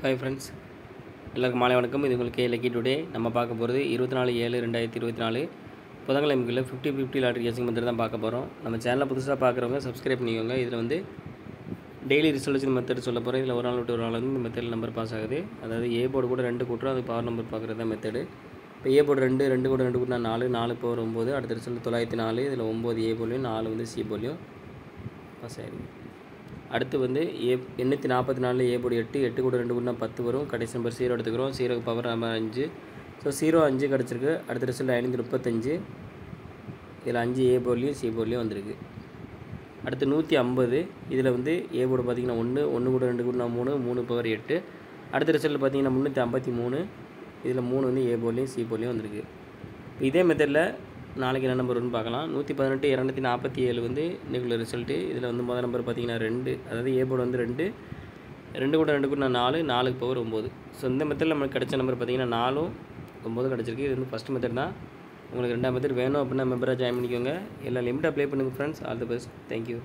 Hi friends, எல்லாருக்கும் மாலை வணக்கம். இது உங்களுக்கு லக்கி டுடே. நம்ம பார்க்க போகிறது 24/7/2024 புதன்கிழமைக்குள்ள 50/50 லாட்ரி கேசிங் மெத்தட் தான் பார்க்க போகிறோம். நம்ம சேனலில் புதுசாக பார்க்குறவங்க சப்ஸ்கிரைப் பண்ணிக்கோங்க. இதில் வந்து டெய்லி ரிசல்யூஷன் மெத்தட் சொல்ல போகிறேன். இதில் ஒரு நாள் விட்டு ஒரு நாள் வந்து இந்த மெத்தடில் நம்பர் பாஸ் ஆகுது. அதாவது ஏ போர்டு கூட 2 கூட்டுறோம், அது பவர் நம்பர் பார்க்குறது தான் மெத்தடு. இப்போ ஏ போர்டு 2 கூட 2 கூட்டினா 4 பவர் 9. அடுத்த ரிசல்ட் 904. இதில் 9 ஏ போர்ட்லையும் 4 வந்து சி போர்ட்லையும் பாஸ் ஆகிருக்கு. அடுத்து வந்து 844 ஏ போர்டு 8 கூட 2 கூட்டினா 10 வரும். கடைசி நம்பர் 0 எடுத்துக்கிறோம். 0க்கு பவர் நம்பர் 5. ஸோ 0 5 கிடச்சிருக்கு. அடுத்த ரிசல்ட் 535. இதில் 5 ஏ போர்ட்லேயும் சி போர்ட்லேயும் வந்திருக்கு. அடுத்து 150. இதில் வந்து ஏ போர்டு பார்த்திங்கன்னா 1 கூட 2 கூட்டினா 3 பவர் 8. அடுத்த ரிசல்ட் பார்த்திங்கன்னா 353. இதில் 3 வந்து ஏ போர்ட்லேயும் சி போர்ட்லேயும் வந்திருக்கு. இதே மெத்தடில் நாளைக்கு என்ன நம்பர் வரும்னு பார்க்கலாம். 118 247 வந்து இன்றைக்குள்ள ரிசல்ட்டு. இதில் வந்து முதல் நம்பர் பார்த்திங்கன்னா 2, அதாவது ஏ போர்டு வந்து 2 கூட 2 கூட்டினா 4க்கு பவர் 9. ஸோ இந்த மெத்தடில் நமக்கு கிடைச்ச நம்பர் பார்த்திங்கன்னா 4 9 கிடச்சிருக்கு. இது வந்து ஃபஸ்ட் மெத்தட் தான். உங்களுக்கு 2ஆம் மெத்தட் வேணும் அப்படின்னா மெம்பராக ஜாயின் பண்ணிக்கோங்க. எல்லா லிமிட்டாக ப்ளே பண்ணுங்கள் friends. All the best. Thank you.